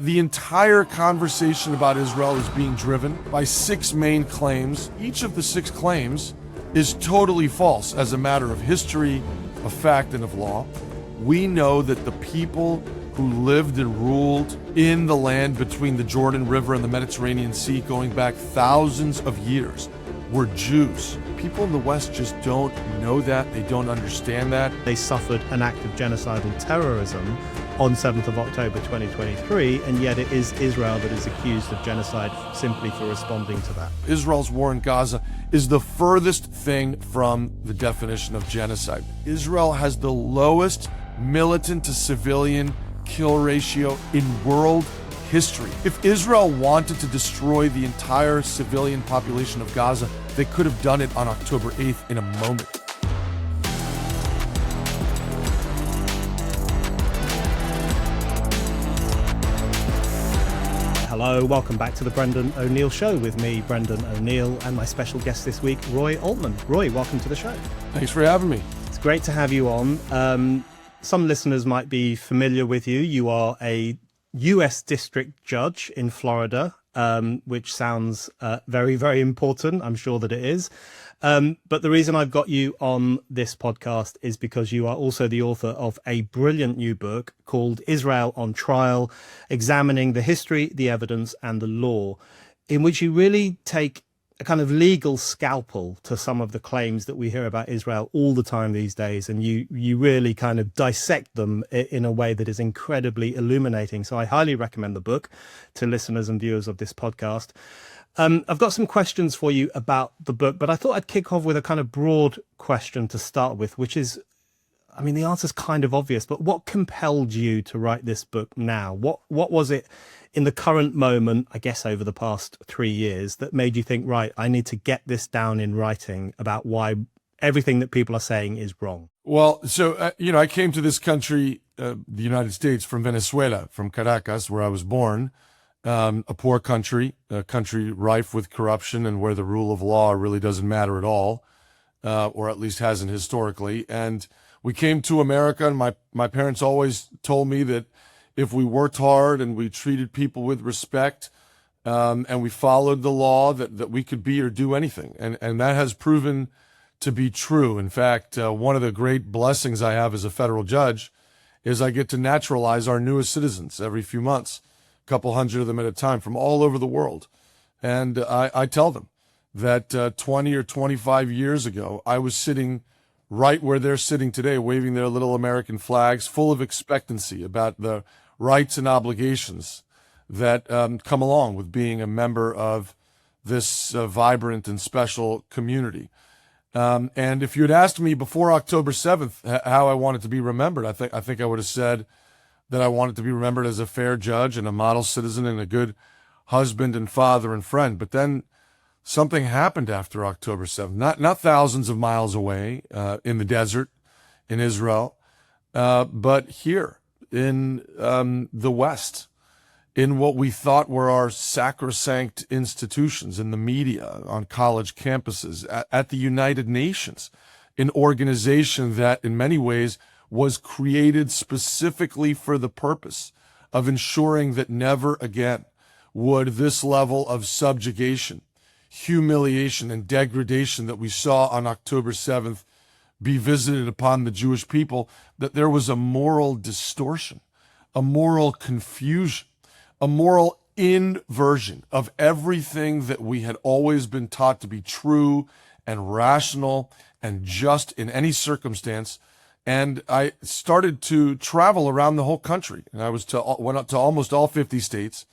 The entire conversation about Israel is being driven by six main claims. Each of the six claims is totally false as a matter of history, of fact, and of law. We know that the people who lived and ruled in the land between the Jordan River and the Mediterranean Sea going back thousands of years were Jews. People in the West just don't know that. They don't understand that. They suffered an act of genocidal terrorism on 7th of October 2023, and yet it is Israel that is accused of genocide simply for responding to that. Israel's war in Gaza is the furthest thing from the definition of genocide. Israel has the lowest militant to civilian kill ratio in world history. If Israel wanted to destroy the entire civilian population of Gaza, they could have done it on October 8th in a moment. Hello, welcome back to the Brendan O'Neill Show with me, Brendan O'Neill, and my special guest this week, Roy Altman. Roy, welcome to the show. Thanks for having me. It's great to have you on. Some listeners might be familiar with you. You are a U.S. district judge in Florida, which sounds very, very important. I'm sure that it is. But the reason I've got you on this podcast is because you are also the author of a brilliant new book called Israel on Trial, examining the history, the evidence, and the law, in which you really take a kind of legal scalpel to some of the claims that we hear about Israel all the time these days. And you really kind of dissect them in a way that is incredibly illuminating. So I highly recommend the book to listeners and viewers of this podcast. I've got some questions for you about the book, but I thought I'd kick off with a kind of broad question to start with, which is, I mean, the answer's kind of obvious, but what compelled you to write this book now? What was it in the current moment, I guess over the past 3 years, that made you think, right, I need to get this down in writing about why everything that people are saying is wrong? Well, so, I came to this country, the United States, from Venezuela, from Caracas, where I was born. A poor country, a country rife with corruption and where the rule of law really doesn't matter at all, or at least hasn't historically. And we came to America, and my parents always told me that if we worked hard and we treated people with respect, and we followed the law, that we could be or do anything. And that has proven to be true. In fact, one of the great blessings I have as a federal judge is I get to naturalize our newest citizens every few months. Couple hundred of them at a time from all over the world. And I tell them that 20 or 25 years ago, I was sitting right where they're sitting today, waving their little American flags, full of expectancy about the rights and obligations that come along with being a member of this vibrant and special community. And if you had asked me before October 7th how I wanted to be remembered, I think I would have said that I wanted to be remembered as a fair judge and a model citizen and a good husband and father and friend. But then something happened after October 7th, not thousands of miles away in the desert in Israel, but here in the West, in what we thought were our sacrosanct institutions, in the media, on college campuses, at the United Nations, an organization that in many ways was created specifically for the purpose of ensuring that never again would this level of subjugation, humiliation, and degradation that we saw on October 7th be visited upon the Jewish people, that there was a moral distortion, a moral confusion, a moral inversion of everything that we had always been taught to be true and rational and just in any circumstance. And I started to travel around the whole country. And I went up to almost all 50 states,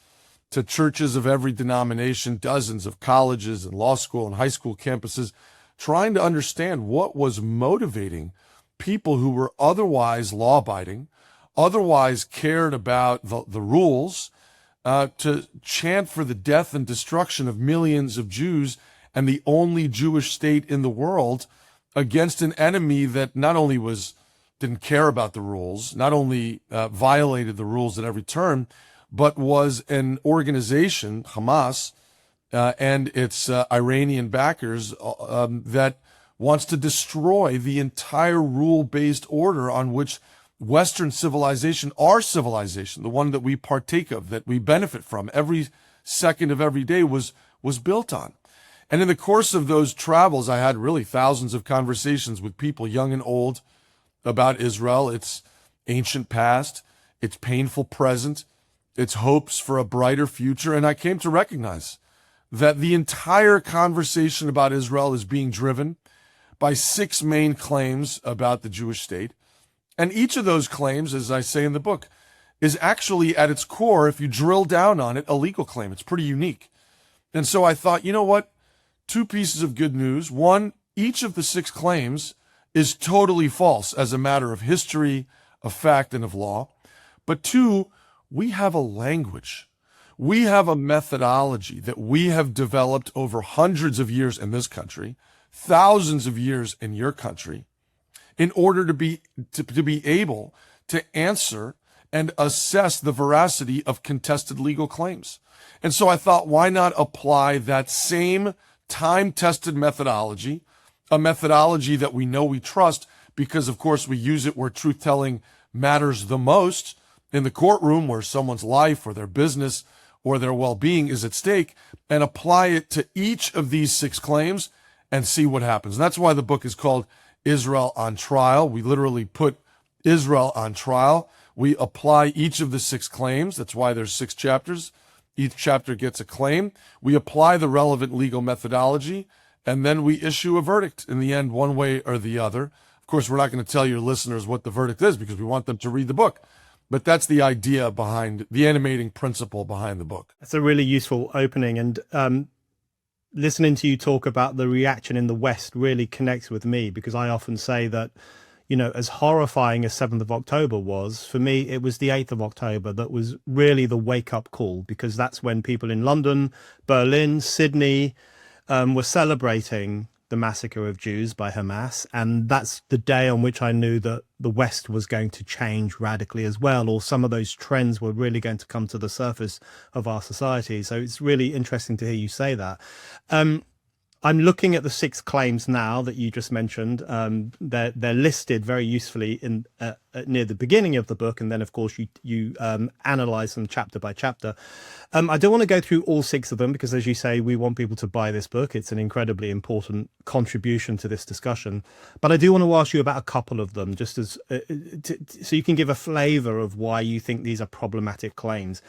to churches of every denomination, dozens of colleges and law school and high school campuses, trying to understand what was motivating people who were otherwise law-abiding, otherwise cared about the rules, to chant for the death and destruction of millions of Jews and the only Jewish state in the world against an enemy that not only didn't care about the rules, not only violated the rules at every turn, but was an organization, Hamas, and its Iranian backers, that wants to destroy the entire rule-based order on which Western civilization, our civilization, the one that we partake of, that we benefit from every second of every day, was built on. And in the course of those travels, I had really thousands of conversations with people, young and old, about Israel, its ancient past, its painful present, its hopes for a brighter future. And I came to recognize that the entire conversation about Israel is being driven by 6 main claims about the Jewish state. And each of those claims, as I say in the book, is actually at its core, if you drill down on it, a legal claim. It's pretty unique. And so I thought, you know what? 2 pieces of good news. One, each of the 6 claims is totally false as a matter of history, of fact, and of law. But 2, we have a language. We have a methodology that we have developed over hundreds of years in this country, thousands of years in your country, in order to be able to answer and assess the veracity of contested legal claims. And so I thought, why not apply that same time-tested methodology, a methodology that we know we trust because, of course, we use it where truth-telling matters the most, in the courtroom where someone's life or their business or their well-being is at stake, and apply it to each of these 6 claims and see what happens. And that's why the book is called Israel on Trial. We literally put Israel on trial. We apply each of the 6 claims. That's why there's 6 chapters. Each chapter gets a claim. We apply the relevant legal methodology, and then we issue a verdict in the end, one way or the other. Of course, we're not going to tell your listeners what the verdict is because we want them to read the book. But that's the idea behind, the animating principle behind the book. That's a really useful opening. And listening to you talk about the reaction in the West really connects with me, because I often say that, you know, as horrifying as 7th of October was, for me, it was the 8th of October that was really the wake-up call, because that's when people in London, Berlin, Sydney were celebrating the massacre of Jews by Hamas. And that's the day on which I knew that the West was going to change radically as well, or some of those trends were really going to come to the surface of our society. So it's really interesting to hear you say that. I'm looking at the 6 claims now that you just mentioned. They're listed very usefully in near the beginning of the book, and then of course you analyze them chapter by chapter. I don't want to go through all 6 of them because, as you say, we want people to buy this book. It's an incredibly important contribution to this discussion. But I do want to ask you about a couple of them, just as so you can give a flavor of why you think these are problematic claims.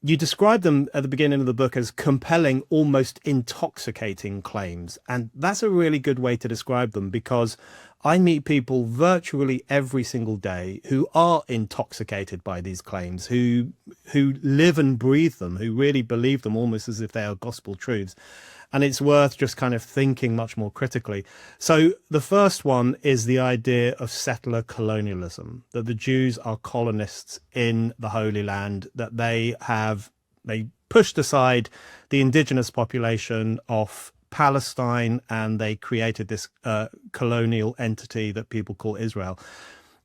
You describe them at the beginning of the book as compelling, almost intoxicating claims. And that's a really good way to describe them, because I meet people virtually every single day who are intoxicated by these claims, who live and breathe them, who really believe them almost as if they are gospel truths. And it's worth just kind of thinking much more critically. So the first one is the idea of settler colonialism, that the Jews are colonists in the Holy Land, that they pushed aside the indigenous population of Palestine and they created this colonial entity that people call Israel.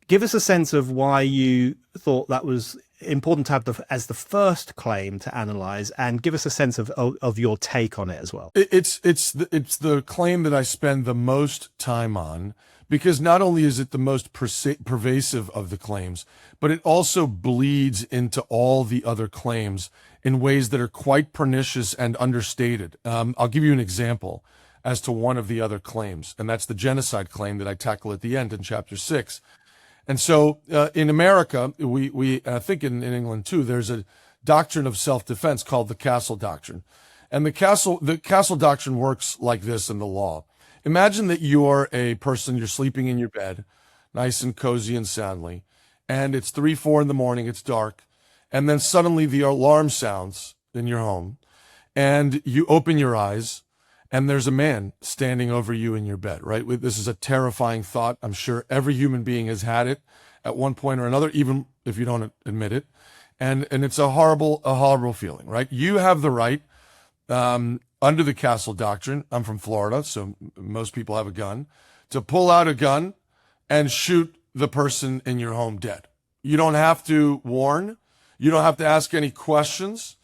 Give us a sense of why you thought that was important to have as the first claim to analyze, and give us a sense of your take on it as well. It's the claim that I spend the most time on, because not only is it the most pervasive of the claims, but it also bleeds into all the other claims in ways that are quite pernicious and understated. I'll give you an example as to one of the other claims, and that's the genocide claim that I tackle at the end in chapter 6. And so in America, we I think in England too, there's a doctrine of self-defense called the castle-doctrine. And the castle-doctrine works like this in the law. Imagine that you're a person, you're sleeping in your bed, nice and cozy and soundly, and it's 3, 4 in the morning, it's dark, and then suddenly the alarm sounds in your home, and you open your eyes, and there's a man standing over you in your bed, right? This is a terrifying thought. I'm sure every human being has had it at one point or another, even if you don't admit it. And it's a horrible feeling, right? You have the right, under the castle doctrine, I'm from Florida, so most people have a gun, to pull out a gun and shoot the person in your home dead. You don't have to warn. You don't have to ask any questions.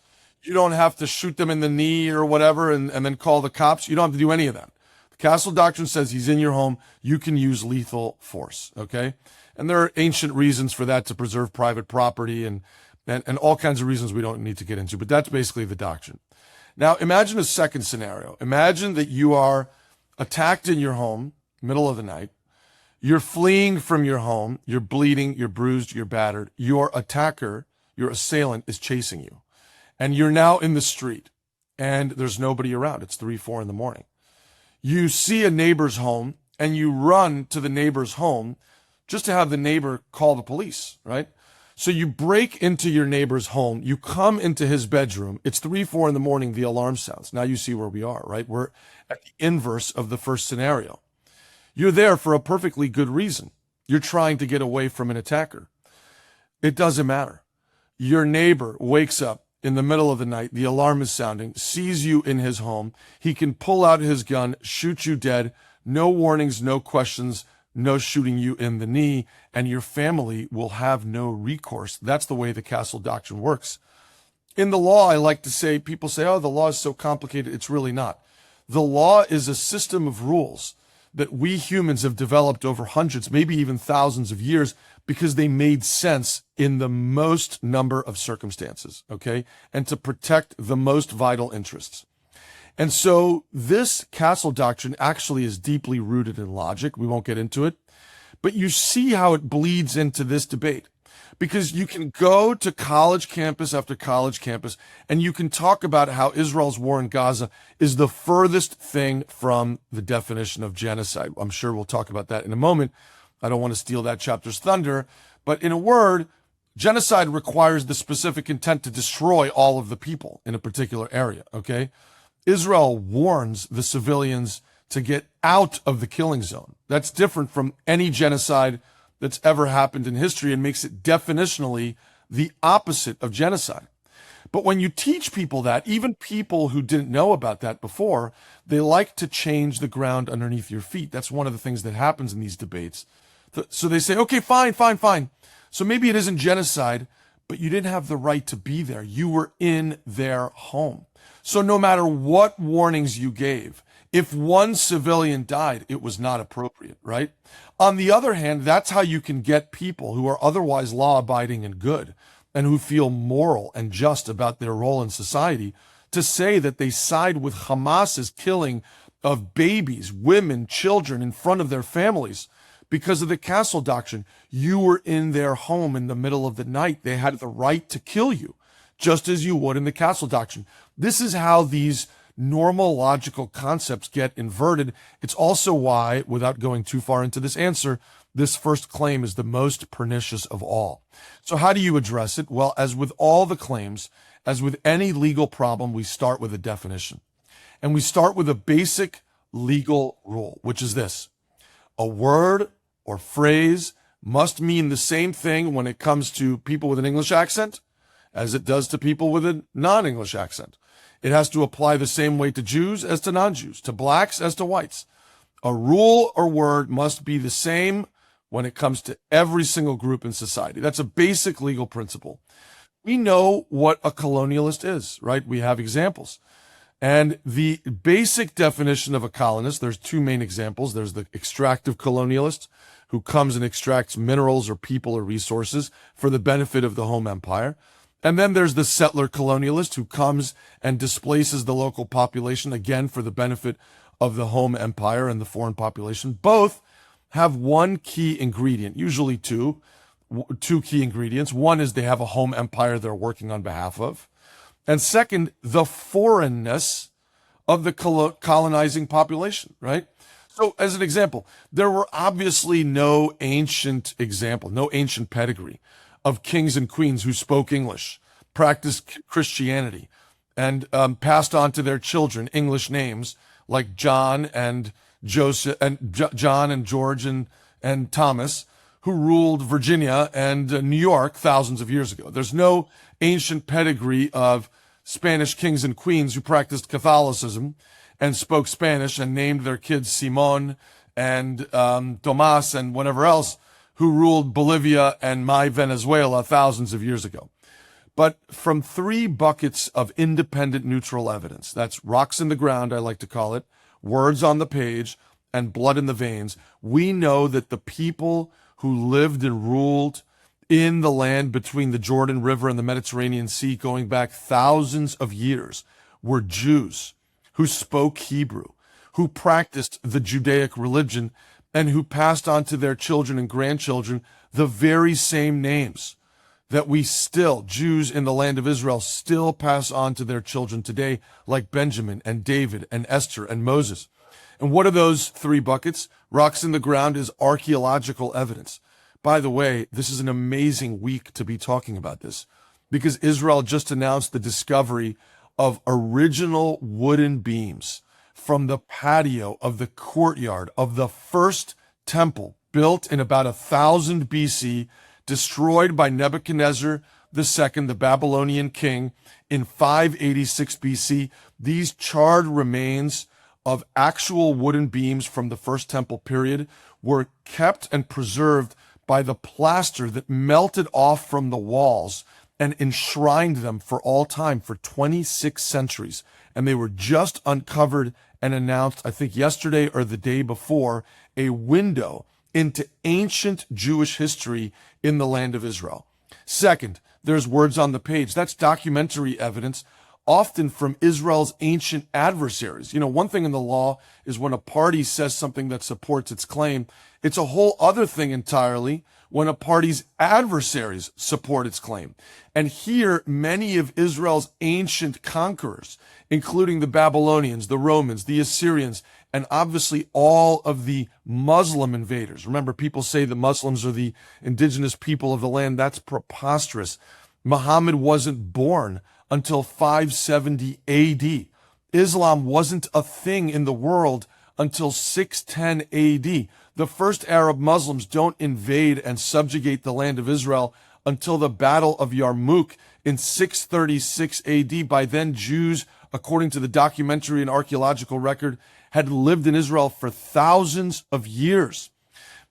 You don't have to shoot them in the knee or whatever and then call the cops. You don't have to do any of that. The castle doctrine says he's in your home. You can use lethal force, okay? And there are ancient reasons for that to preserve private property and all kinds of reasons we don't need to get into, but that's basically the doctrine. Now, imagine a second scenario. Imagine that you are attacked in your home, middle of the night. You're fleeing from your home. You're bleeding. You're bruised. You're battered. Your attacker, your assailant, is chasing you. And you're now in the street, and there's nobody around. It's 3, 4 in the morning. You see a neighbor's home, and you run to the neighbor's home just to have the neighbor call the police, right? So you break into your neighbor's home. You come into his bedroom. It's 3, 4 in the morning. The alarm sounds. Now you see where we are, right? We're at the inverse of the first scenario. You're there for a perfectly good reason. You're trying to get away from an attacker. It doesn't matter. Your neighbor wakes up in the middle of the night. The alarm is sounding, sees you in his home. He can pull out his gun, shoot you dead. No warnings, no questions, no shooting you in the knee, and your family will have no recourse. That's the way the castle doctrine works. In the law, I like to say, people say, oh, the law is so complicated. It's really not. The law is a system of rules that we humans have developed over hundreds, maybe even thousands of years, because they made sense in the most number of circumstances, okay? And to protect the most vital interests. And so this castle doctrine actually is deeply rooted in logic. We won't get into it, but you see how it bleeds into this debate, because you can go to college campus after college campus and you can talk about how Israel's war in Gaza is the furthest thing from the definition of genocide. I'm sure we'll talk about that in a moment. I don't want to steal that chapter's thunder, but in a word, genocide requires the specific intent to destroy all of the people in a particular area, okay? Israel warns the civilians to get out of the killing zone. That's different from any genocide that's ever happened in history and makes it definitionally the opposite of genocide. But when you teach people that, even people who didn't know about that before, they like to change the ground underneath your feet. That's one of the things that happens in these debates. So they say, okay, fine. So maybe it isn't genocide, but you didn't have the right to be there. You were in their home. So no matter what warnings you gave, if one civilian died, it was not appropriate, right? On the other hand, that's how you can get people who are otherwise law-abiding and good and who feel moral and just about their role in society to say that they side with Hamas's killing of babies, women, children in front of their families because of the castle doctrine. You were in their home in the middle of the night. They had the right to kill you, just as you would in the castle doctrine. This is how these normal logical concepts get inverted. It's also why, without going too far into this answer, this first claim is the most pernicious of all. So how do you address it? Well, as with all the claims, as with any legal problem, we start with a definition. And we start with a basic legal rule, which is this: a word or phrase must mean the same thing when it comes to people with an English accent as it does to people with a non-English accent. It has to apply the same way to Jews as to non-Jews, to blacks as to whites. A rule or word must be the same when it comes to every single group in society. That's a basic legal principle. We know what a colonialist is, right? We have examples. And the basic definition of a colonist, there's two main examples. There's the extractive colonialist, who comes and extracts minerals or people or resources for the benefit of the home empire. And then there's the settler colonialist, who comes and displaces the local population, again, for the benefit of the home empire and the foreign population. Both have one key ingredient, usually two key ingredients. One is they have a home empire they're working on behalf of. And second, the foreignness of the colonizing population, right? So as an example, there were obviously no ancient pedigree of kings and queens who spoke English, practiced Christianity, and passed on to their children English names like John and Joseph and John and George and Thomas, who ruled Virginia and New York thousands of years ago. There's no ancient pedigree of Spanish kings and queens who practiced Catholicism and spoke Spanish and named their kids Simon and Tomas and whatever else, who ruled Bolivia and my Venezuela thousands of years ago. But from three buckets of independent neutral evidence, that's rocks in the ground, I like to call it, words on the page, and blood in the veins, we know that the people who lived and ruled in the land between the Jordan River and the Mediterranean Sea going back thousands of years were Jews who spoke Hebrew, who practiced the Judaic religion, and who passed on to their children and grandchildren the very same names that we still, Jews in the land of Israel, still pass on to their children today, like Benjamin and David and Esther and Moses. And what are those three buckets? Rocks in the ground is archaeological evidence. By the way, this is an amazing week to be talking about this, because Israel just announced the discovery of original wooden beams from the patio of the courtyard of the first temple built in about 1000 BC, destroyed by Nebuchadnezzar II, the Babylonian king, in 586 BC. These charred remains of actual wooden beams from the first temple period were kept and preserved by the plaster that melted off from the walls and enshrined them for all time for 26 centuries. And they were just uncovered and announced, I think yesterday or the day before, a window into ancient Jewish history in the land of Israel. Second, there's words on the page. That's documentary evidence, often from Israel's ancient adversaries. You know, one thing in the law is when a party says something that supports its claim, it's a whole other thing entirely when a party's adversaries support its claim. And here, many of Israel's ancient conquerors, including the Babylonians, the Romans, the Assyrians, and obviously all of the Muslim invaders. Remember, people say the Muslims are the indigenous people of the land. That's preposterous. Muhammad wasn't born until 570 AD. Islam wasn't a thing in the world until 610 AD. The first Arab Muslims don't invade and subjugate the land of Israel until the Battle of Yarmouk in 636 AD. By then, Jews, according to the documentary and archaeological record, had lived in Israel for thousands of years.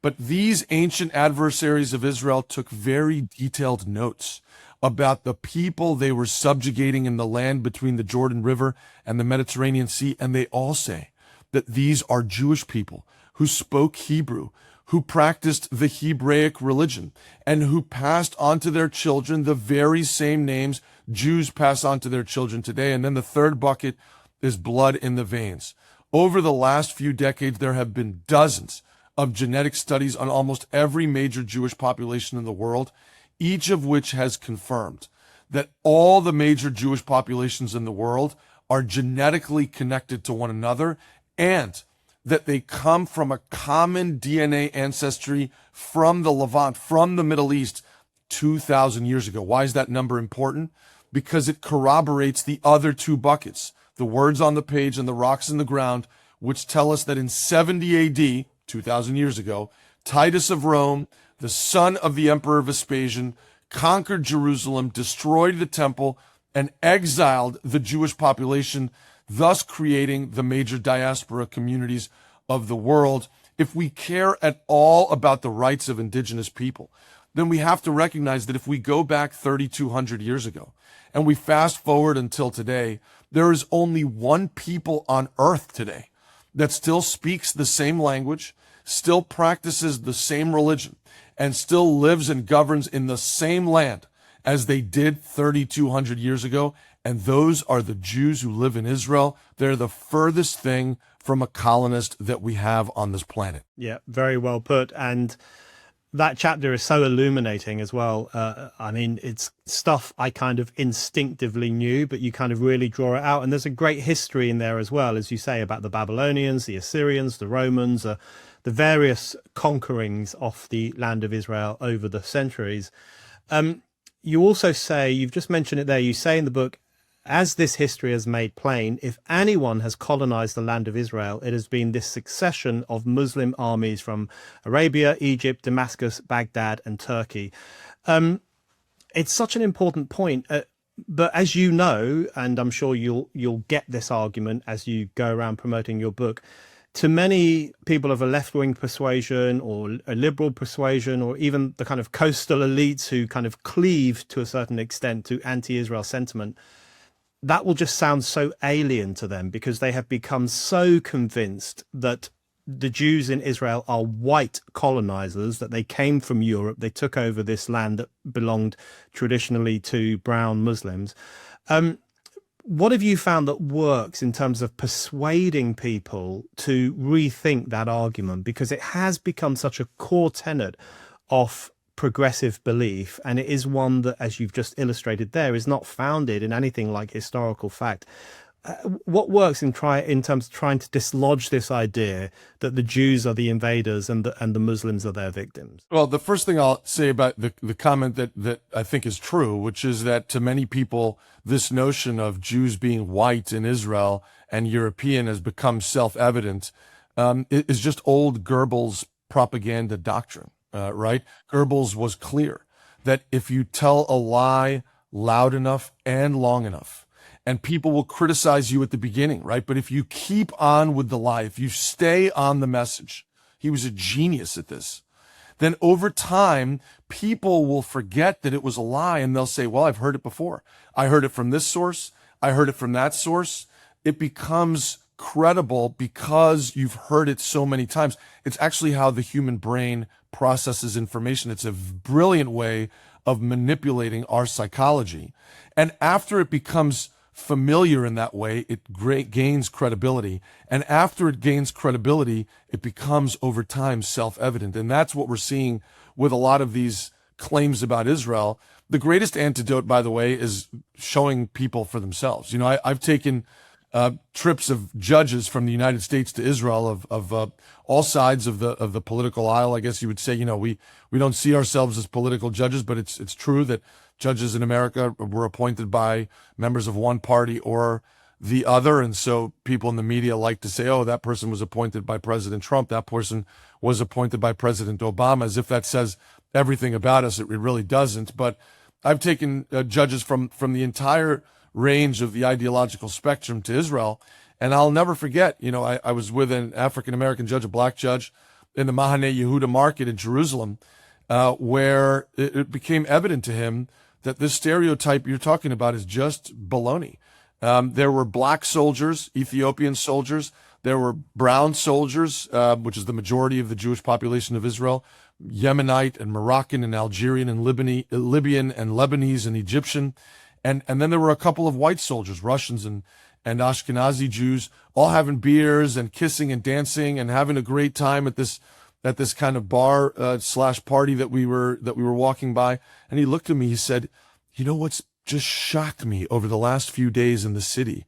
But these ancient adversaries of Israel took very detailed notes about the people they were subjugating in the land between the Jordan River and the Mediterranean Sea, and they all say that these are Jewish people who spoke Hebrew, who practiced the Hebraic religion, and who passed on to their children the very same names Jews pass on to their children today. And then the third bucket is blood in the veins. Over the last few decades, there have been dozens of genetic studies on almost every major Jewish population in the world, each of which has confirmed that all the major Jewish populations in the world are genetically connected to one another, and that they come from a common DNA ancestry from the Levant, from the Middle East, 2,000 years ago. Why is that number important? Because it corroborates the other two buckets, the words on the page and the rocks in the ground, which tell us that in 70 AD, 2,000 years ago, Titus of Rome, the son of the Emperor Vespasian, conquered Jerusalem, destroyed the temple, and exiled the Jewish population, thus creating the major diaspora communities of the world. If we care at all about the rights of indigenous people, then we have to recognize that if we go back 3,200 years ago and we fast forward until today, there is only one people on earth today that still speaks the same language, still practices the same religion, and still lives and governs in the same land as they did 3,200 years ago. And those are the Jews who live in Israel. They're the furthest thing from a colonist that we have on this planet. Yeah, very well put. And that chapter is so illuminating as well. I mean, it's stuff I kind of instinctively knew, but you kind of really draw it out. And there's a great history in there as well, as you say, about the Babylonians, the Assyrians, the Romans, the various conquerings of the land of Israel over the centuries. You also say, you've just mentioned it there, you say in the book, as this history has made plain, if anyone has colonized the land of Israel, it has been this succession of Muslim armies from Arabia, Egypt, Damascus, Baghdad, and Turkey. It's such an important point. But as you know, and I'm sure you'll get this argument as you go around promoting your book, to many people of a left-wing persuasion or a liberal persuasion, or even the kind of coastal elites who kind of cleave to a certain extent to anti-Israel sentiment, that will just sound so alien to them because they have become so convinced that the Jews in Israel are white colonizers, that they came from Europe, they took over this land that belonged traditionally to brown Muslims. What have you found that works in terms of persuading people to rethink that argument? Because it has become such a core tenet of progressive belief, and it is one that, as you've just illustrated there, is not founded in anything like historical fact. What works in terms of trying to dislodge this idea that the Jews are the invaders and the Muslims are their victims? Well, the first thing I'll say about the comment that I think is true, which is that to many people, this notion of Jews being white in Israel and European has become self-evident, is just old Goebbels propaganda doctrine, right? Goebbels was clear that if you tell a lie loud enough and long enough, and people will criticize you at the beginning, right? But if you keep on with the lie, if you stay on the message, he was a genius at this, then over time, people will forget that it was a lie and they'll say, well, I've heard it before. I heard it from this source. I heard it from that source. It becomes credible because you've heard it so many times. It's actually how the human brain processes information. It's a brilliant way of manipulating our psychology. And after it becomes familiar in that way, it gains credibility. And after it gains credibility, it becomes over time self-evident. And that's what we're seeing with a lot of these claims about Israel. The greatest antidote, by the way, is showing people for themselves. You know, I've taken trips of judges from the United States to Israel of all sides of the political aisle. I guess you would say, you know, we don't see ourselves as political judges, but it's true that judges in America were appointed by members of one party or the other. And so people in the media like to say, oh, that person was appointed by President Trump. That person was appointed by President Obama, as if that says everything about us. It really doesn't. But I've taken judges from the entire range of the ideological spectrum to Israel. And I'll never forget, you know, I was with an African-American judge, a black judge, in the Mahane Yehuda market in Jerusalem, where it became evident to him that this stereotype you're talking about is just baloney. There were black soldiers, Ethiopian soldiers. There were brown soldiers, which is the majority of the Jewish population of Israel, Yemenite and Moroccan and Algerian and Libyan and Lebanese and Egyptian. And then there were a couple of white soldiers, Russians and Ashkenazi Jews, all having beers and kissing and dancing and having a great time at this kind of bar slash party that we were walking by. And he looked at me, he said, you know what's just shocked me over the last few days in the city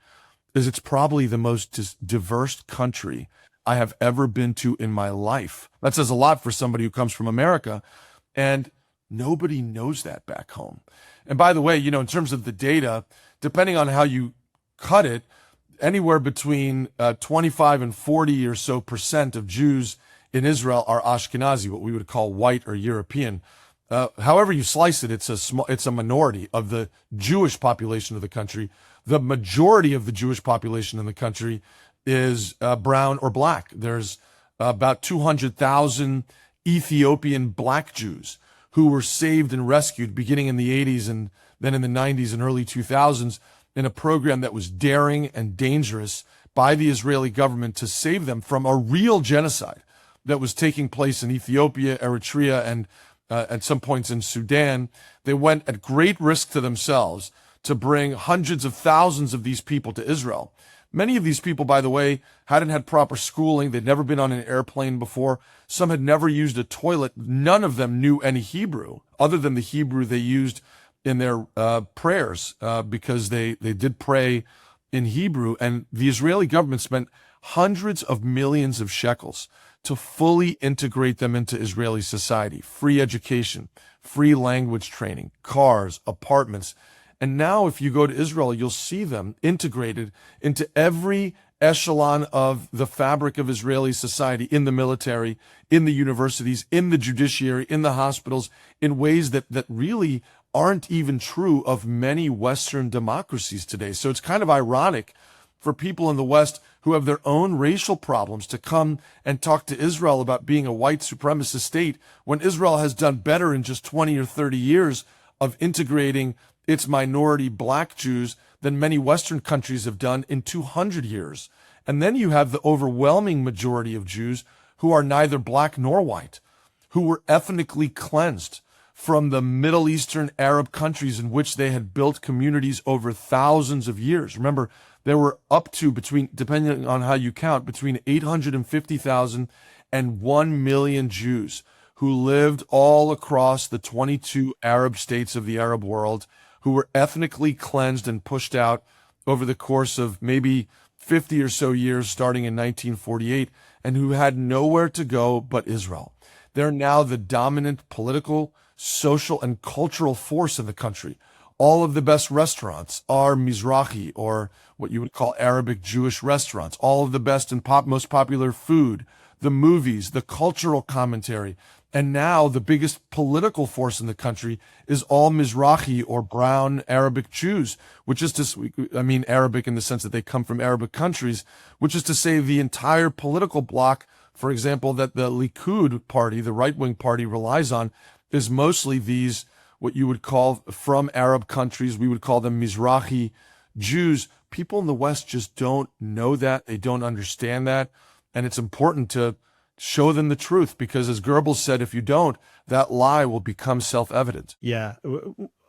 is it's probably the most diverse country I have ever been to in my life. That says a lot for somebody who comes from America. And nobody knows that back home. And by the way, you know, in terms of the data, depending on how you cut it, anywhere between 25 and 40 or so % of Jews in Israel are Ashkenazi, what we would call white or European. However you slice it, it's a minority of the Jewish population of the country. The majority of the Jewish population in the country is brown or black. There's about 200,000 Ethiopian black Jews who were saved and rescued beginning in the 80s and then in the 90s and early 2000s in a program that was daring and dangerous by the Israeli government to save them from a real genocide that was taking place in Ethiopia, Eritrea, and at some points in Sudan. They went at great risk to themselves to bring hundreds of thousands of these people to Israel. Many of these people, by the way, hadn't had proper schooling. They'd never been on an airplane before. Some had never used a toilet. None of them knew any Hebrew other than the Hebrew they used in their prayers because they did pray in Hebrew. And the Israeli government spent hundreds of millions of shekels to fully integrate them into Israeli society. Free education, free language training, cars, apartments. And now if you go to Israel, you'll see them integrated into every echelon of the fabric of Israeli society, in the military, in the universities, in the judiciary, in the hospitals, in ways that really aren't even true of many Western democracies today. So it's kind of ironic for people in the West who have their own racial problems to come and talk to Israel about being a white supremacist state when Israel has done better in just 20 or 30 years of integrating its minority black Jews than many Western countries have done in 200 years. And then you have the overwhelming majority of Jews who are neither black nor white, who were ethnically cleansed from the Middle Eastern Arab countries in which they had built communities over thousands of years. Remember, there were up to depending on how you count, between 850,000 and 1 million Jews who lived all across the 22 Arab states of the Arab world, who were ethnically cleansed and pushed out over the course of maybe 50 or so years, starting in 1948, and who had nowhere to go but Israel. They're now the dominant political, social, and cultural force in the country. All of the best restaurants are Mizrahi, or what you would call Arabic Jewish restaurants. All of the best and most popular food, the movies, the cultural commentary. And now the biggest political force in the country is all Mizrahi or brown Arabic Jews, which is Arabic in the sense that they come from Arabic countries, which is to say the entire political bloc, for example, that the Likud party, the right-wing party, relies on, is mostly these, what you would call from Arab countries, we would call them Mizrahi Jews. People in the West just don't know that. They don't understand that. And it's important to show them the truth, because as Goebbels said, if you don't, that lie will become self-evident. Yeah.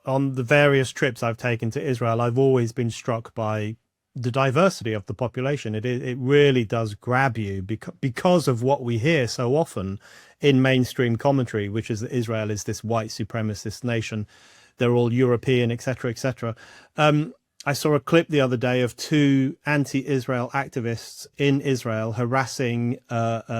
On the various trips I've taken to Israel, I've always been struck by the diversity of the population. It really does grab you because of what we hear so often in mainstream commentary, which is that Israel is this white supremacist nation. They're all European, etc., etc. I saw a clip the other day of two anti-Israel activists in Israel harassing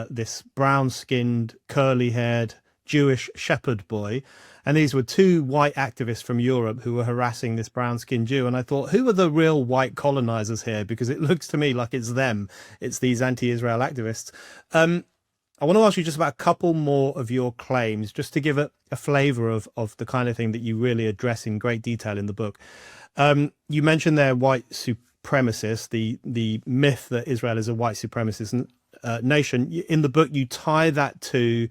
this brown-skinned, curly-haired Jewish shepherd boy. And these were two white activists from Europe who were harassing this brown-skinned Jew. And I thought, who are the real white colonizers here? Because it looks to me like it's them. It's these anti-Israel activists. I want to ask you just about a couple more of your claims, just to give a flavor of the kind of thing that you really address in great detail in the book. You mentioned there white supremacists, the myth that Israel is a white supremacist nation. In the book, you tie that to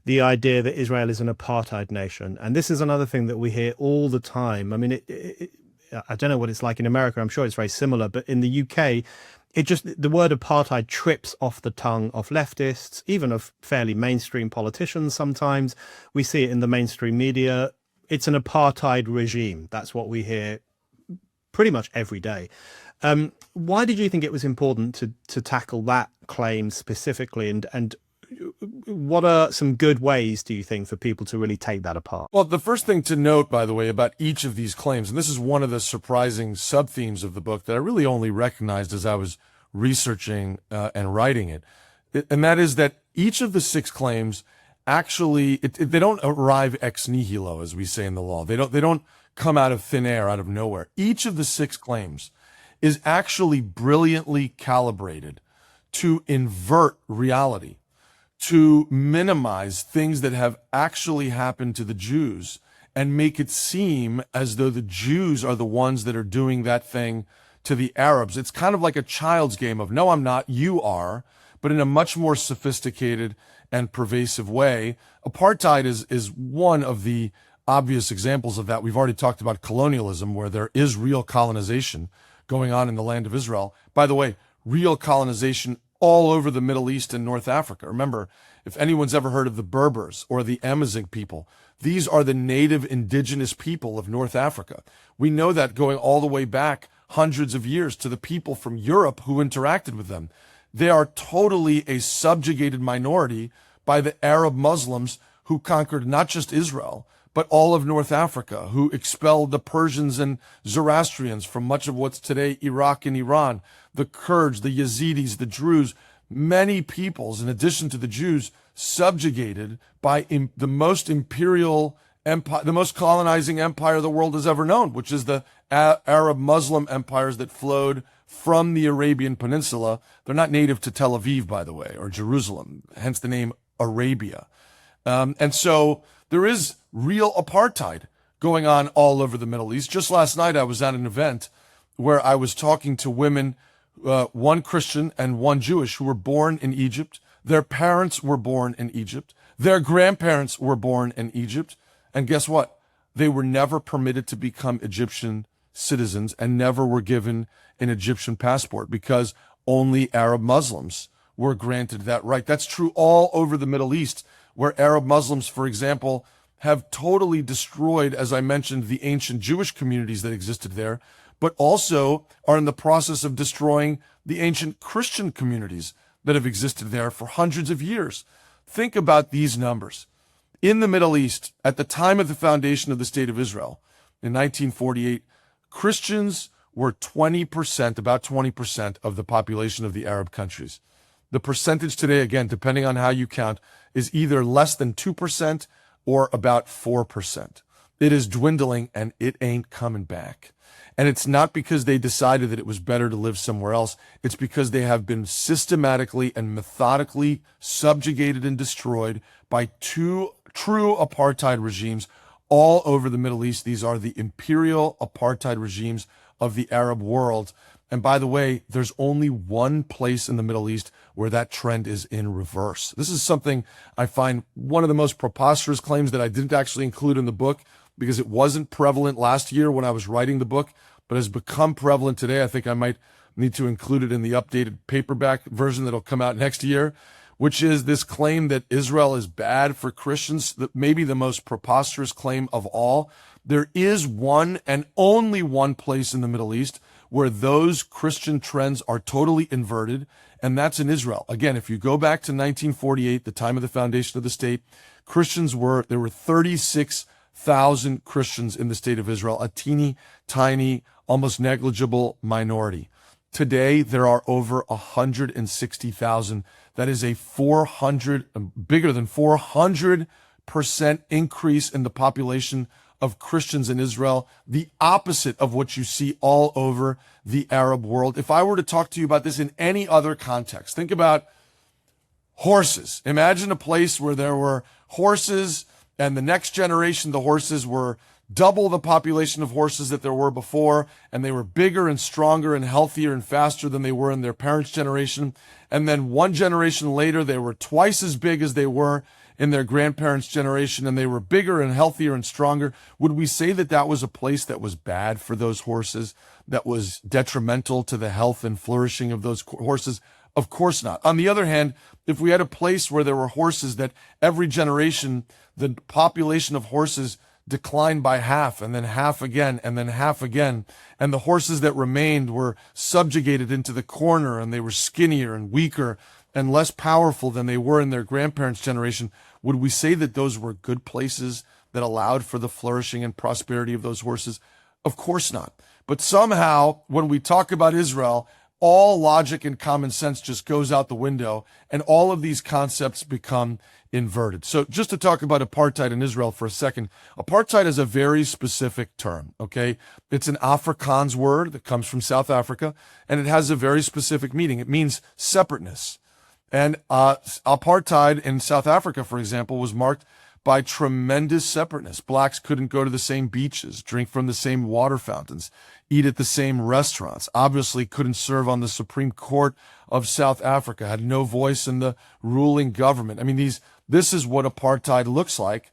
the idea that Israel is an apartheid nation. And this is another thing that we hear all the time. I mean, I don't know what it's like in America. I'm sure it's very similar. But in the UK, the word apartheid trips off the tongue of leftists, even of fairly mainstream politicians sometimes. We see it in the mainstream media. It's an apartheid regime. That's what we hear pretty much every day. Why did you think it was important to tackle that claim specifically? And what are some good ways, do you think, for people to really take that apart? Well, the first thing to note, by the way, about each of these claims, and this is one of the surprising sub-themes of the book that I really only recognized as I was researching and writing it, and that is that each of the six claims actually, they don't arrive ex nihilo, as we say in the law. They don't come out of thin air, out of nowhere. Each of the six claims is actually brilliantly calibrated to invert reality, to minimize things that have actually happened to the Jews and make it seem as though the Jews are the ones that are doing that thing to the Arabs. It's kind of like a child's game of, no, I'm not, you are, but in a much more sophisticated and pervasive way. Apartheid is one of the obvious examples of that. We've already talked about colonialism, where there is real colonization going on in the land of Israel. By the way, real colonization all over the Middle East and North Africa. Remember, if anyone's ever heard of the Berbers or the Amazigh people, these are the native indigenous people of North Africa. We know that going all the way back hundreds of years to the people from Europe who interacted with them. They are totally a subjugated minority by the Arab Muslims who conquered not just Israel, but all of North Africa, who expelled the Persians and Zoroastrians from much of what's today Iraq and Iran, the Kurds, the Yazidis, the Druze, many peoples, in addition to the Jews, subjugated by the most imperial empire, the most colonizing empire the world has ever known, which is the Arab Muslim empires that flowed from the Arabian Peninsula. They're not native to Tel Aviv, by the way, or Jerusalem, hence the name Arabia. And so there is real apartheid going on all over the Middle East. Just last night, I was at an event where I was talking to women, one Christian and one Jewish, who were born in Egypt. Their parents were born in Egypt. Their grandparents were born in Egypt. And guess what? They were never permitted to become Egyptian citizens and never were given an Egyptian passport, because only Arab Muslims were granted that right. That's true all over the Middle East, where Arab Muslims, for example, have totally destroyed, as I mentioned, the ancient Jewish communities that existed there, but also are in the process of destroying the ancient Christian communities that have existed there for hundreds of years. Think about these numbers. In the Middle East, at the time of the foundation of the State of Israel, in 1948, Christians were 20%, about 20% of the population of the Arab countries. The percentage today, again, depending on how you count, is either less than 2% or about 4%. It is dwindling and it ain't coming back. And it's not because they decided that it was better to live somewhere else. It's because they have been systematically and methodically subjugated and destroyed by two true apartheid regimes all over the Middle East. These are the imperial apartheid regimes of the Arab world. And by the way, there's only one place in the Middle East where that trend is in reverse. This is something I find one of the most preposterous claims that I didn't actually include in the book because it wasn't prevalent last year when I was writing the book, but has become prevalent today. I think I might need to include it in the updated paperback version that'll come out next year, which is this claim that Israel is bad for Christians, that maybe the most preposterous claim of all. There is one and only one place in the Middle East where those Christian trends are totally inverted, and that's in Israel. Again, if you go back to 1948, the time of the foundation of the state, there were 36,000 Christians in the state of Israel, a teeny tiny, almost negligible minority. Today, there are over 160,000. That is a bigger than 400% increase in the population of Christians in Israel, the opposite of what you see all over the Arab world. If I were to talk to you about this in any other context, think about horses. Imagine a place where there were horses, and the next generation, the horses were double the population of horses that there were before, and they were bigger and stronger and healthier and faster than they were in their parents' generation. And then one generation later, they were twice as big as they were in their grandparents' generation, and they were bigger and healthier and stronger. Would we say that that was a place that was bad for those horses, that was detrimental to the health and flourishing of those horses? Of course not. On the other hand, if we had a place where there were horses that every generation, the population of horses declined by half, and then half again, and then half again, and the horses that remained were subjugated into the corner, and they were skinnier and weaker and less powerful than they were in their grandparents' generation, would we say that those were good places that allowed for the flourishing and prosperity of those horses? Of course not. But somehow, when we talk about Israel, all logic and common sense just goes out the window, and all of these concepts become inverted. So just to talk about apartheid in Israel for a second, apartheid is a very specific term, okay? It's an Afrikaans word that comes from South Africa, and it has a very specific meaning. It means separateness. And apartheid in South Africa, for example, was marked by tremendous separateness. Blacks couldn't go to the same beaches, drink from the same water fountains, eat at the same restaurants, obviously couldn't serve on the Supreme Court of South Africa, had no voice in the ruling government. I mean, this is what apartheid looks like.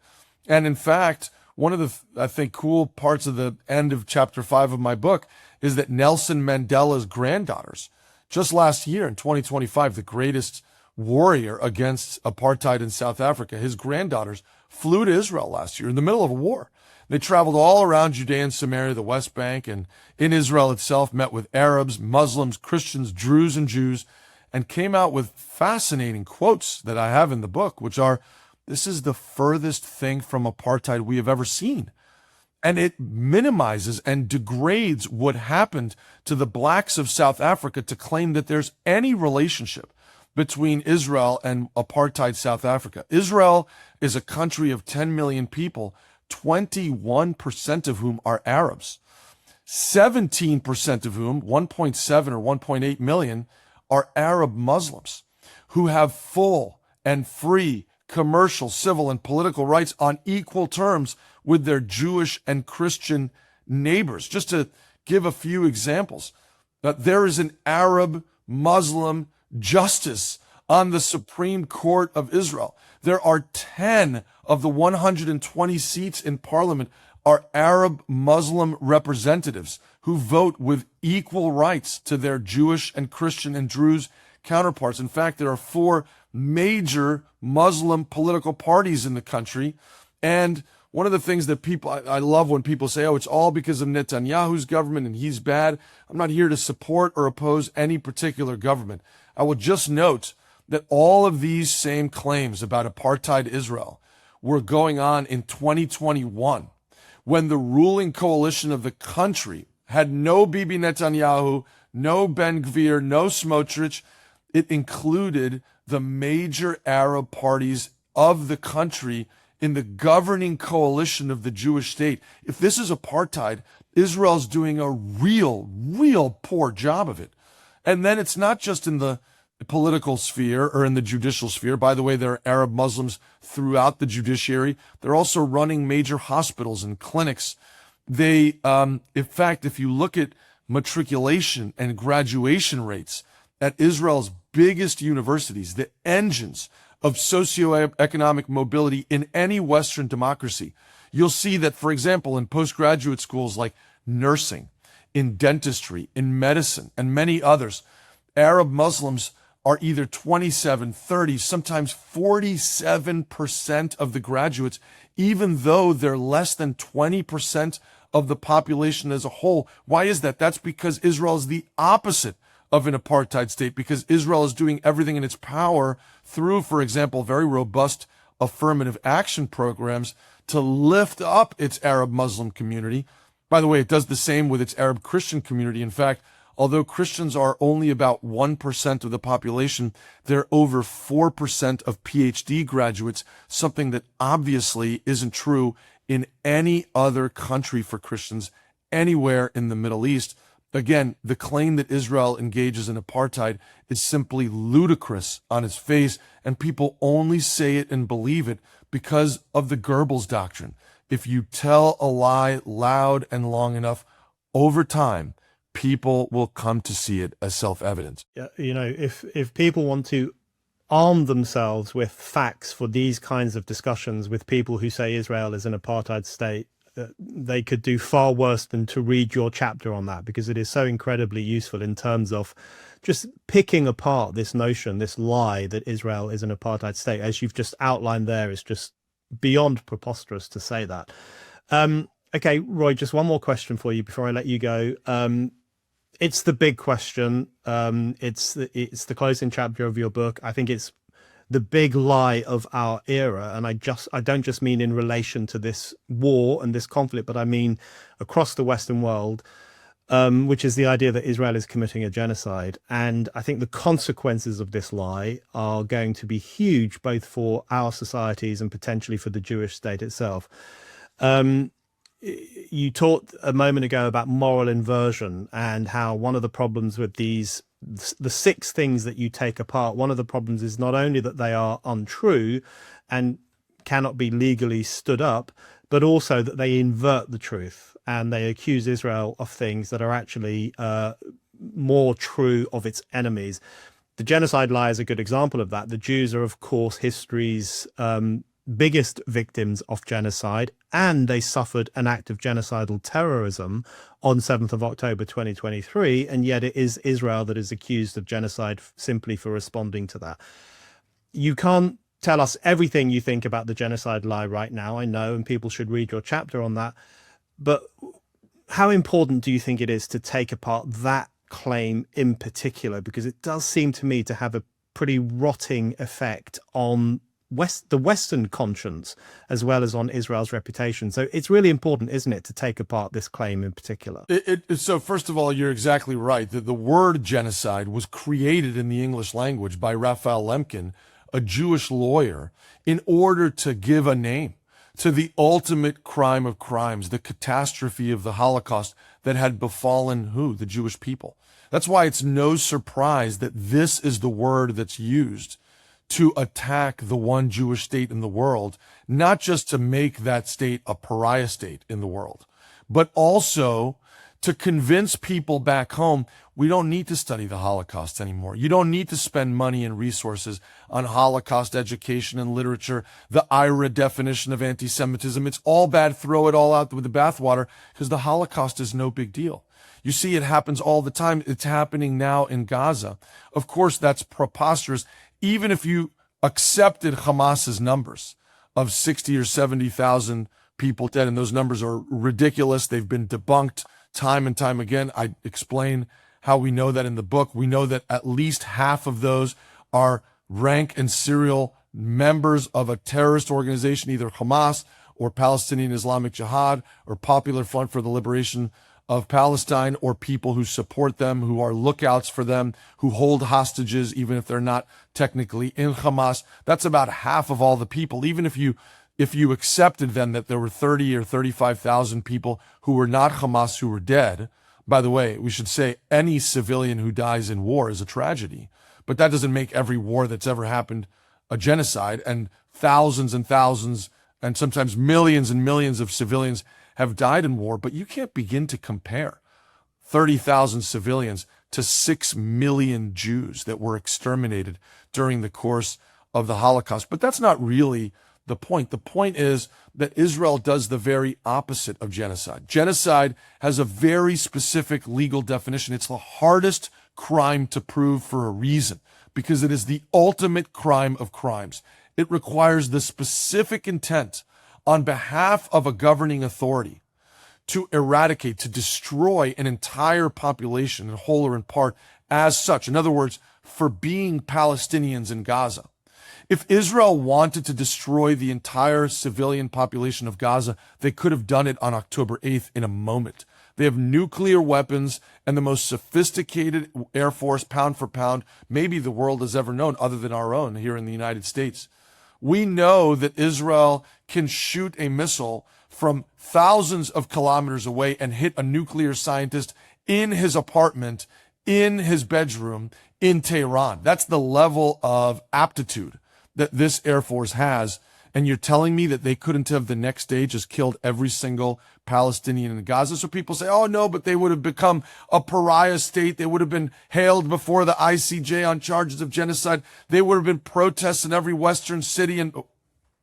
And in fact, one of the, I think, cool parts of the end of chapter 5 of my book is that Nelson Mandela's granddaughters, just last year in 2025, the greatest warrior against apartheid in South Africa, his granddaughters flew to Israel last year in the middle of a war. They traveled all around Judea and Samaria, the West Bank, and in Israel itself, met with Arabs, Muslims, Christians, Druze, and Jews, and came out with fascinating quotes that I have in the book, which are, this is the furthest thing from apartheid we have ever seen. And it minimizes and degrades what happened to the blacks of South Africa to claim that there's any relationship between Israel and apartheid South Africa. Israel is a country of 10 million people, 21% of whom are Arabs, 17% of whom, 1.7 or 1.8 million, are Arab Muslims who have full and free commercial, civil, and political rights on equal terms with their Jewish and Christian neighbors. Just to give a few examples, there is an Arab Muslim justice on the Supreme Court of Israel. There are 10 of the 120 seats in parliament are Arab Muslim representatives who vote with equal rights to their Jewish and Christian and Druze counterparts. In fact, there are 4 major Muslim political parties in the country. And one of the things that I love when people say, oh, it's all because of Netanyahu's government and he's bad. I'm not here to support or oppose any particular government. I will just note that all of these same claims about apartheid Israel were going on in 2021 when the ruling coalition of the country had no Bibi Netanyahu, no Ben Gvir, no Smotrich. It included the major Arab parties of the country in the governing coalition of the Jewish state. If this is apartheid, Israel's doing a real poor job of it. And then it's not just in the political sphere or in the judicial sphere. By the way, there are Arab Muslims throughout the judiciary. They're also running major hospitals and clinics. They, in fact, if you look at matriculation and graduation rates at Israel's biggest universities, the engines of socioeconomic mobility in any Western democracy, you'll see that, for example, in postgraduate schools like nursing, in dentistry, in medicine, and many others, Arab Muslims are either 27, 30, sometimes 47% of the graduates, even though they're less than 20% of the population as a whole. Why is that? That's because Israel is the opposite of an apartheid state, because Israel is doing everything in its power through, for example, very robust affirmative action programs to lift up its Arab Muslim community. By the way, it does the same with its Arab Christian community. In fact, although Christians are only about 1% of the population, they're over 4% of PhD graduates, something that obviously isn't true in any other country for Christians anywhere in the Middle East. Again, the claim that Israel engages in apartheid is simply ludicrous on its face, and people only say it and believe it because of the Goebbels doctrine. If you tell a lie loud and long enough, over time, people will come to see it as self-evident. Yeah, you know, if people want to arm themselves with facts for these kinds of discussions with people who say Israel is an apartheid state, they could do far worse than to read your chapter on that, because it is so incredibly useful in terms of just picking apart this notion, this lie that Israel is an apartheid state. As you've just outlined there, it's just beyond preposterous to say that. Okay, Roy, just one more question for you before I let you go. It's the big question. It's the closing chapter of your book. I think it's the big lie of our era. And I don't just mean in relation to this war and this conflict, but I mean across the Western world, which is the idea that Israel is committing a genocide. And I think the consequences of this lie are going to be huge, both for our societies and potentially for the Jewish state itself. You talked a moment ago about moral inversion and how one of the problems with the 6 things that you take apart, one of the problems is not only that they are untrue and cannot be legally stood up, but also that they invert the truth and they accuse Israel of things that are actually more true of its enemies. The genocide lie is a good example of that. The Jews are, of course, history's biggest victims of genocide, and they suffered an act of genocidal terrorism on 7th of October 2023, and yet it is Israel that is accused of genocide simply for responding to that. You can't tell us everything you think about the genocide lie right now, I know, and people should read your chapter on that, but how important do you think it is to take apart that claim in particular? Because it does seem to me to have a pretty rotting effect on the Western conscience, as well as on Israel's reputation. So it's really important, isn't it, to take apart this claim in particular? So first of all, you're exactly right. The word genocide was created in the English language by Raphael Lemkin, a Jewish lawyer, in order to give a name to the ultimate crime of crimes, the catastrophe of the Holocaust that had befallen who? The Jewish people. That's why it's no surprise that this is the word that's used to attack the one Jewish state in the world, not just to make that state a pariah state in the world, but also to convince people back home We don't need to study the Holocaust anymore. You don't need to spend money and resources on Holocaust education and literature, the IRA definition of anti-Semitism. It's all bad. Throw it all out with the bathwater, because the Holocaust is no big deal. You see, it happens all the time. It's happening now in Gaza. Of course, that's preposterous. Even if you accepted Hamas's numbers of 60 or 70,000 people dead, and those numbers are ridiculous. They've been debunked time and time again. I explain how we know that in the book. We know that at least half of those are rank and serial members of a terrorist organization, either Hamas or Palestinian Islamic Jihad or Popular Front for the Liberation of Palestine, or people who support them, who are lookouts for them, who hold hostages, even if they're not technically in Hamas. That's about half of all the people. Even if you accepted then that there were 30 or 35,000 people who were not Hamas who were dead. By the way, we should say any civilian who dies in war is a tragedy, but that doesn't make every war that's ever happened a genocide, and thousands and sometimes millions and millions of civilians have died in war. But you can't begin to compare 30,000 civilians to 6 million Jews that were exterminated during the course of the Holocaust. But that's not really the point. The point is that Israel does the very opposite of genocide. Genocide has a very specific legal definition. It's the hardest crime to prove for a reason, because it is the ultimate crime of crimes. It requires the specific intent on behalf of a governing authority to eradicate, to destroy an entire population in whole or in part as such. In other words, for being Palestinians in Gaza. If Israel wanted to destroy the entire civilian population of Gaza, they could have done it on October 8th in a moment. They have nuclear weapons and the most sophisticated air force, pound for pound, maybe the world has ever known, other than our own here in the United States. We know that Israel can shoot a missile from thousands of kilometers away and hit a nuclear scientist in his apartment, in his bedroom, in Tehran. That's the level of aptitude that this Air Force has. And you're telling me that they couldn't have the next day just killed every single Palestinian in Gaza? So people say, oh no, but they would have become a pariah state. They would have been hailed before the ICJ on charges of genocide. They would have been protests in every Western city. And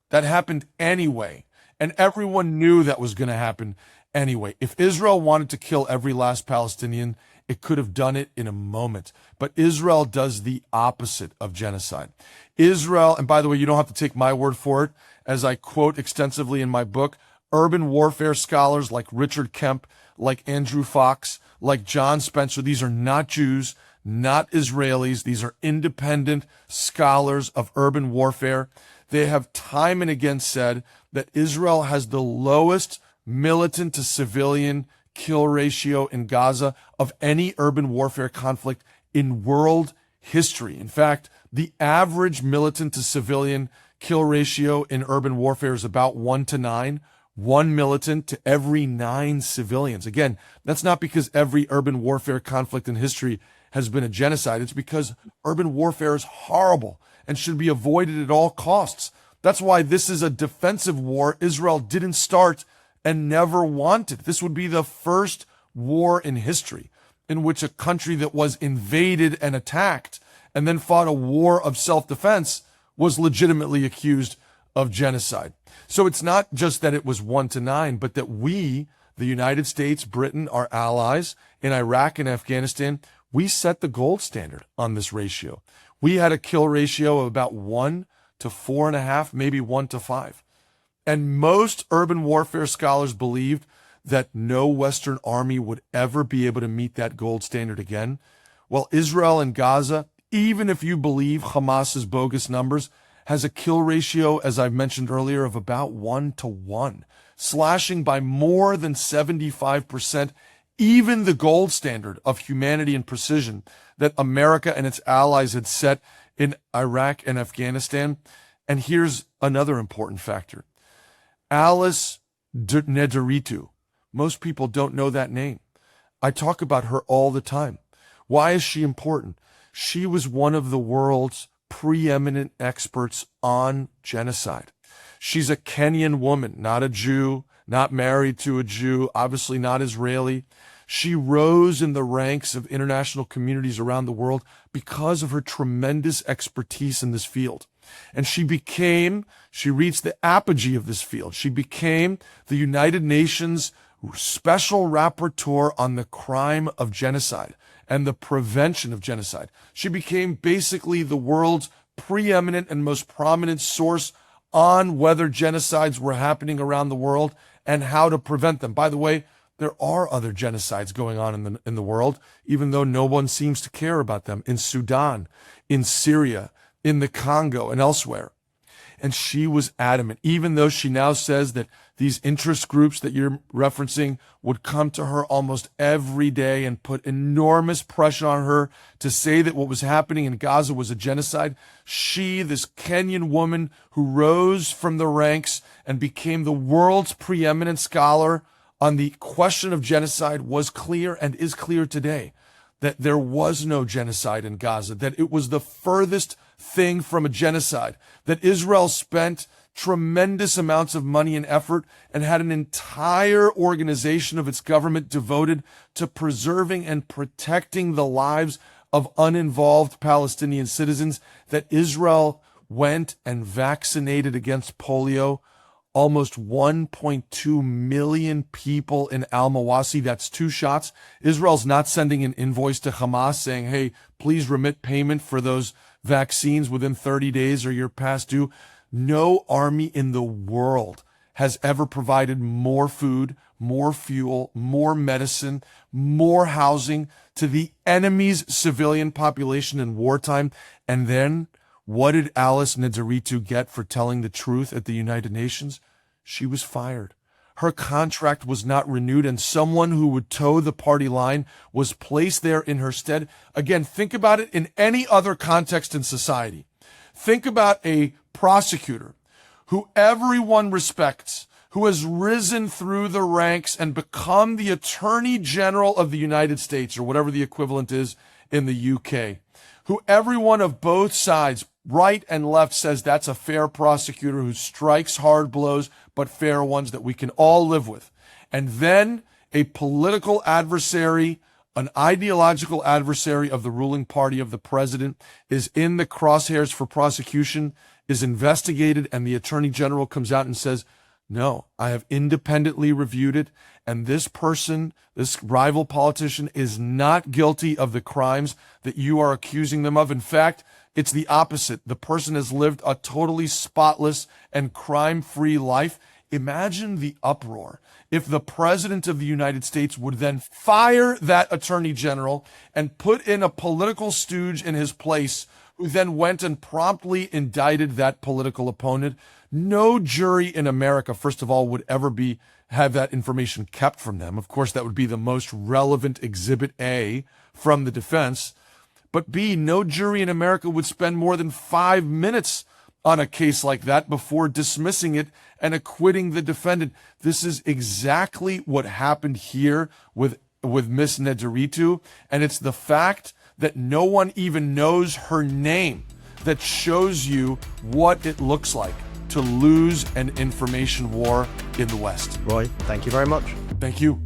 that happened anyway. And everyone knew that was going to happen anyway. If Israel wanted to kill every last Palestinian, it could have done it in a moment. But Israel does the opposite of genocide. Israel, and by the way, you don't have to take my word for it, as I quote extensively in my book, urban warfare scholars like Richard Kemp, like Andrew Fox, like John Spencer. These are not Jews, not Israelis. These are independent scholars of urban warfare. They have time and again said that Israel has the lowest militant to civilian kill ratio in Gaza of any urban warfare conflict in world history. In fact, the average militant to civilian kill ratio in urban warfare is about 1-9, 1 militant to every 9 civilians. Again, that's not because every urban warfare conflict in history has been a genocide. It's because urban warfare is horrible and should be avoided at all costs. That's why this is a defensive war Israel didn't start and never wanted. This would be the first war in history in which a country that was invaded and attacked and then fought a war of self-defense was legitimately accused of genocide. So it's not just that it was 1-9, but that we, the United States, Britain, our allies in Iraq and Afghanistan, we set the gold standard on this ratio. We had a kill ratio of about 1 to 4.5, maybe 1 to 5. And most urban warfare scholars believed that no Western army would ever be able to meet that gold standard again. Well, Israel and Gaza, even if you believe Hamas's bogus numbers, has a kill ratio, as I mentioned earlier, of about 1 to 1, slashing by more than 75%, even the gold standard of humanity and precision that America and its allies had set in Iraq and Afghanistan. And here's another important factor. Alice Nderitu. Most people don't know that name. I talk about her all the time. Why is she important? She was one of the world's preeminent experts on genocide. She's a Kenyan woman, not a Jew, not married to a Jew, obviously not Israeli. She rose in the ranks of international communities around the world because of her tremendous expertise in this field. And she reached the apogee of this field. She became the United Nations Special Rapporteur on the crime of genocide and the prevention of genocide. She became basically the world's preeminent and most prominent source on whether genocides were happening around the world and how to prevent them. By the way, there are other genocides going on in the world, even though no one seems to care about them, in Sudan, in Syria, in the Congo, and elsewhere. And she was adamant, even though she now says that these interest groups that you're referencing would come to her almost every day and put enormous pressure on her to say that what was happening in Gaza was a genocide. She, this Kenyan woman who rose from the ranks and became the world's preeminent scholar on the question of genocide, was clear and is clear today that there was no genocide in Gaza, that it was the furthest thing from a genocide, that Israel spent tremendous amounts of money and effort and had an entire organization of its government devoted to preserving and protecting the lives of uninvolved Palestinian citizens, that Israel went and vaccinated against polio almost 1.2 million people in Al-Mawasi. That's 2 shots. Israel's not sending an invoice to Hamas saying, hey, please remit payment for those vaccines within 30 days or you're past due. No army in the world has ever provided more food, more fuel, more medicine, more housing to the enemy's civilian population in wartime. And then what did Alice Nderitu get for telling the truth at the United Nations? She was fired. Her contract was not renewed, and someone who would toe the party line was placed there in her stead. Again, think about it in any other context in society. Think about a prosecutor who everyone respects, who has risen through the ranks and become the Attorney General of the United States, or whatever the equivalent is in the UK, who everyone of both sides, right and left, says that's a fair prosecutor who strikes hard blows, but fair ones that we can all live with. And then a political adversary, an ideological adversary of the ruling party of the president, is in the crosshairs for prosecution, is investigated, and the attorney general comes out and says, no, I have independently reviewed it, and this person, this rival politician, is not guilty of the crimes that you are accusing them of. In fact, it's the opposite. The person has lived a totally spotless and crime-free life. Imagine the uproar if the president of the United States would then fire that attorney general and put in a political stooge in his place, who then went and promptly indicted that political opponent. No jury in America, first of all, would ever have that information kept from them. Of course, that would be the most relevant Exhibit A from the defense. But B, no jury in America would spend more than 5 minutes on a case like that before dismissing it and acquitting the defendant. This is exactly what happened here with Miss Nderitu, and it's the fact that no one even knows her name that shows you what it looks like to lose an information war in the West. Roy, thank you very much. Thank you.